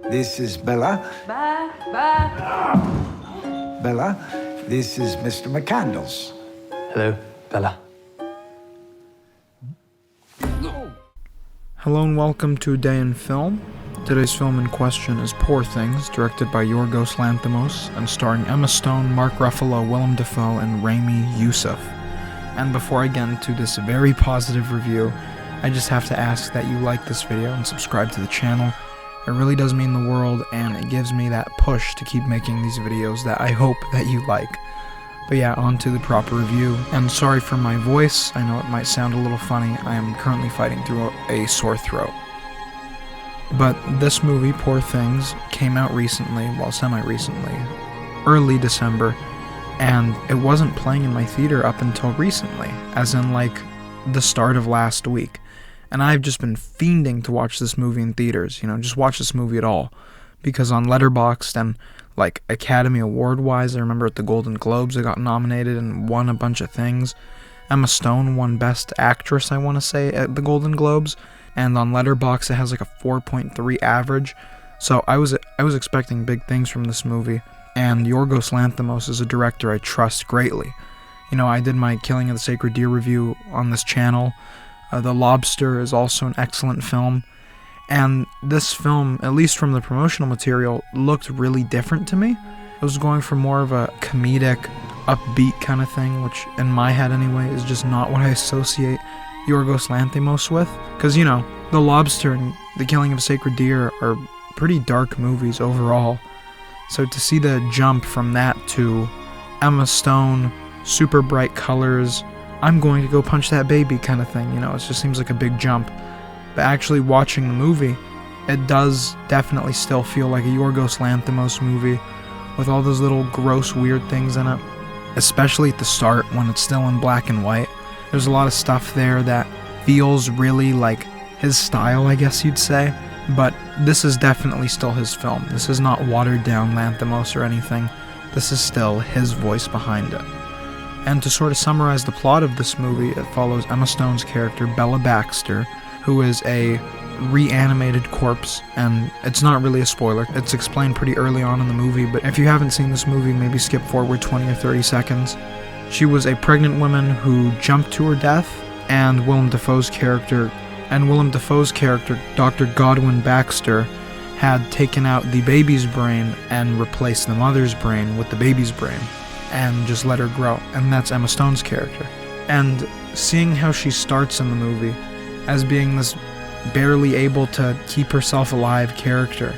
this is Bella. Bella, this is Mr. McCandles. Hello, Bella. Hello and welcome to A Day in Film. Today's film in question is Poor Things, directed by YORGOS Lanthimos, and starring Emma Stone, Mark Ruffalo, Willem Dafoe, and Rami Youssef. And before I get into this very positive review, I just have to ask that you like this video and subscribe to the channel. It really does mean the world, and it gives me that push to keep making these videos that I hope that you like. But yeah, on to the proper review. And sorry for my voice, I know it might sound a little funny, I am currently fighting through a sore throat. But this movie, Poor Things, came out recently, well semi-recently, early December, and it wasn't playing in my theater up until recently, as in like the start of last week. And I've just been fiending to watch this movie in theaters, just watch this movie at all. Because on Letterboxd and like Academy Award wise, I remember at the Golden Globes it got nominated and won a bunch of things. Emma Stone won Best Actress, I want to say, at the Golden Globes, and on Letterboxd it has like a 4.3 average. So I was expecting big things from this movie, and Yorgos Lanthimos is a director I trust greatly. I did my Killing of the Sacred Deer review on this channel. The Lobster is also an excellent film. And this film, at least from the promotional material, looked really different to me. It was going for more of a comedic, upbeat kind of thing, which in my head anyway is just not what I associate Yorgos Lanthimos with. Because, The Lobster and The Killing of a Sacred Deer are pretty dark movies overall. So to see the jump from that to Emma Stone, super bright colors, I'm going to go punch that baby kind of thing, it just seems like a big jump. But actually watching the movie, it does definitely still feel like a Yorgos Lanthimos movie with all those little gross weird things in it, especially at the start when it's still in black and white. There's a lot of stuff there that feels really like his style, I guess you'd say, but this is definitely still his film. This is not watered down Lanthimos or anything. This is still his voice behind it. And to sort of summarize the plot of this movie, it follows Emma Stone's character, Bella Baxter, who is a reanimated corpse, and it's not really a spoiler. It's explained pretty early on in the movie, but if you haven't seen this movie, maybe skip forward 20 or 30 seconds. She was a pregnant woman who jumped to her death, and Willem Dafoe's character, Dr. Godwin Baxter, had taken out the baby's brain and replaced the mother's brain with the baby's brain, and just let her grow, and that's Emma Stone's character. And seeing how she starts in the movie, as being this barely able to keep herself alive character,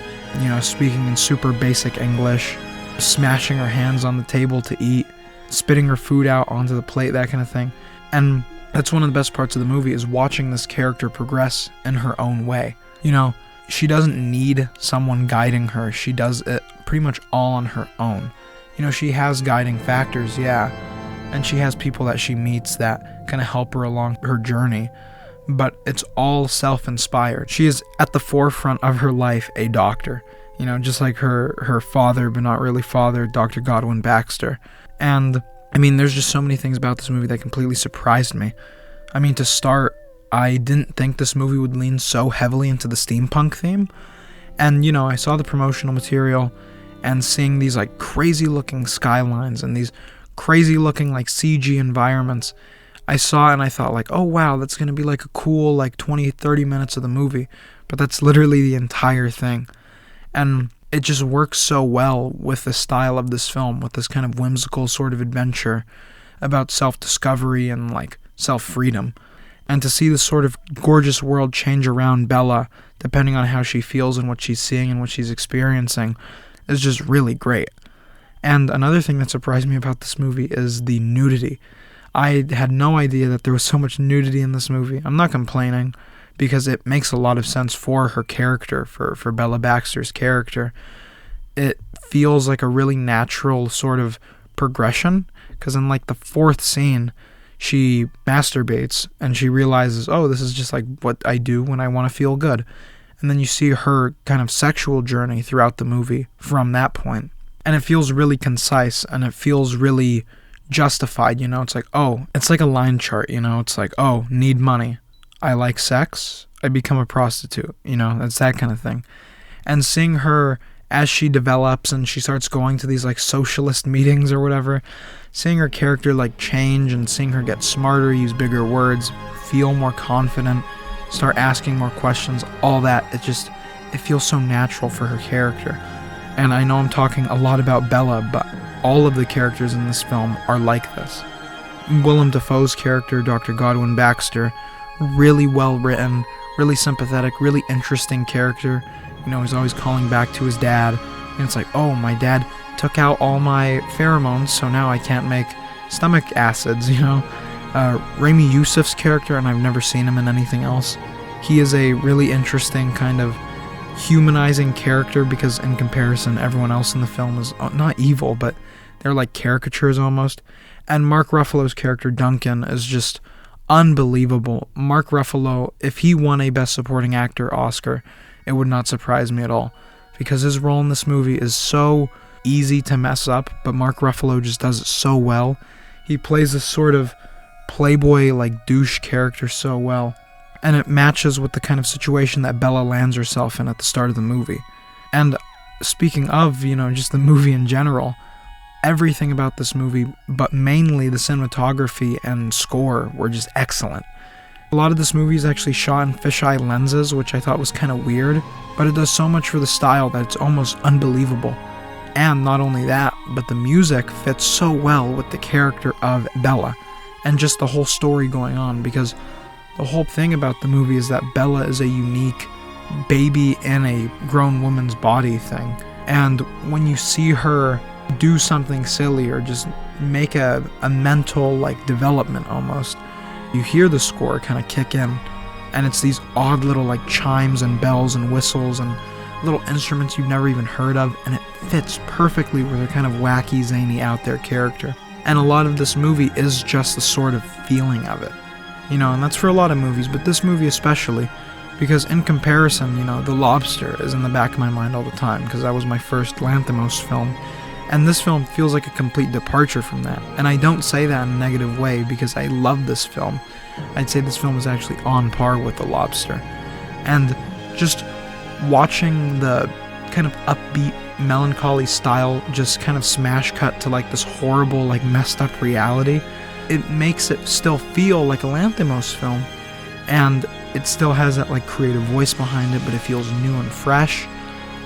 speaking in super basic English, smashing her hands on the table to eat, spitting her food out onto the plate, that kind of thing. And that's one of the best parts of the movie, is watching this character progress in her own way. She doesn't need someone guiding her. She does it pretty much all on her own. She has guiding factors, yeah, and she has people that she meets that kind of help her along her journey, but it's all self-inspired. She is at the forefront of her life a doctor, just like her father, but not really father, Dr. Godwin Baxter. And, there's just so many things about this movie that completely surprised me. To start, I didn't think this movie would lean so heavily into the steampunk theme, and, I saw the promotional material, and seeing these like crazy looking skylines and these crazy looking like CG environments, I saw it and I thought like, oh wow, that's going to be like a cool like 20-30 minutes of the movie, but that's literally the entire thing. And it just works so well with the style of this film, with this kind of whimsical sort of adventure about self-discovery and like self-freedom. And to see this sort of gorgeous world change around Bella, depending on how she feels and what she's seeing and what she's experiencing, is just really great. And another thing that surprised me about this movie is the nudity. I had no idea that there was so much nudity in this movie. I'm not complaining, because it makes a lot of sense for her character, for Bella Baxter's character. It feels like a really natural sort of progression, because in like the fourth scene, she masturbates and she realizes, oh, this is just like what I do when I want to feel good. And then you see her kind of sexual journey throughout the movie from that point. And it feels really concise, and it feels really justified, it's like, oh, it's like a line chart, it's like, oh, need money, I like sex, I become a prostitute, that's that kind of thing. And seeing her as she develops and she starts going to these like socialist meetings or whatever, seeing her character like change and seeing her get smarter, use bigger words, feel more confident, start asking more questions, all that, it feels so natural for her character. And I know I'm talking a lot about Bella, but all of the characters in this film are like this. Willem Dafoe's character, Dr. Godwin Baxter, really well written, really sympathetic, really interesting character. You know, he's always calling back to his dad, and it's like, oh, my dad took out all my pheromones, so now I can't make stomach acids, you know. Rami Youssef's character, and I've never seen him in anything else, he is a really interesting kind of humanizing character, because in comparison, everyone else in the film is not evil, but they're like caricatures almost. And Mark Ruffalo's character, Duncan, is just unbelievable. Mark Ruffalo, if he won a Best Supporting Actor Oscar, it would not surprise me at all, because his role in this movie is so easy to mess up, but Mark Ruffalo just does it so well. He plays this sort of playboy, like, douche character so well, and it matches with the kind of situation that Bella lands herself in at the start of the movie. And speaking of, you know, just the movie in general, everything about this movie, but mainly the cinematography and score, were just excellent. A lot of this movie is actually shot in fisheye lenses, which I thought was kind of weird, but it does so much for the style that it's almost unbelievable. And not only that, but the music fits so well with the character of Bella, and just the whole story going on, because the whole thing about the movie is that Bella is a unique baby in a grown woman's body thing. And when you see her do something silly or just make a mental like development almost, you hear the score kind of kick in, and it's these odd little like chimes and bells and whistles and little instruments you've never even heard of, and it fits perfectly with her kind of wacky, zany, out there character. And a lot of this movie is just the sort of feeling of it, you know, and that's for a lot of movies, but this movie especially, because in comparison, you know, The Lobster is in the back of my mind all the time, because that was my first Lanthimos film. And this film feels like a complete departure from that. And I don't say that in a negative way, because I love this film. I'd say this film is actually on par with The Lobster. And just watching the kind of upbeat, melancholy style just kind of smash cut to like this horrible, like messed up reality, it makes it still feel like a Lanthimos film. And it still has that like creative voice behind it, but it feels new and fresh.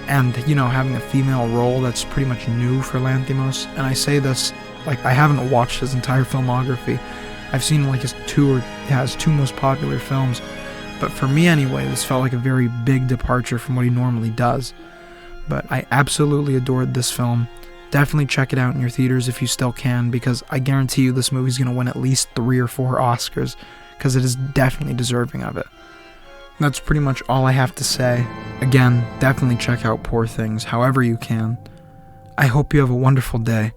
And, you know, having a female role that's pretty much new for Lanthimos. And I say this, like, I haven't watched his entire filmography. I've seen, like, his two most popular films. But for me, anyway, this felt like a very big departure from what he normally does. But I absolutely adored this film. Definitely check it out in your theaters if you still can, because I guarantee you this movie's going to win at least 3 or 4 Oscars, because it is definitely deserving of it. That's pretty much all I have to say. Again, definitely check out Poor Things however you can. I hope you have a wonderful day,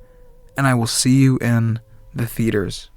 and I will see you in the theaters.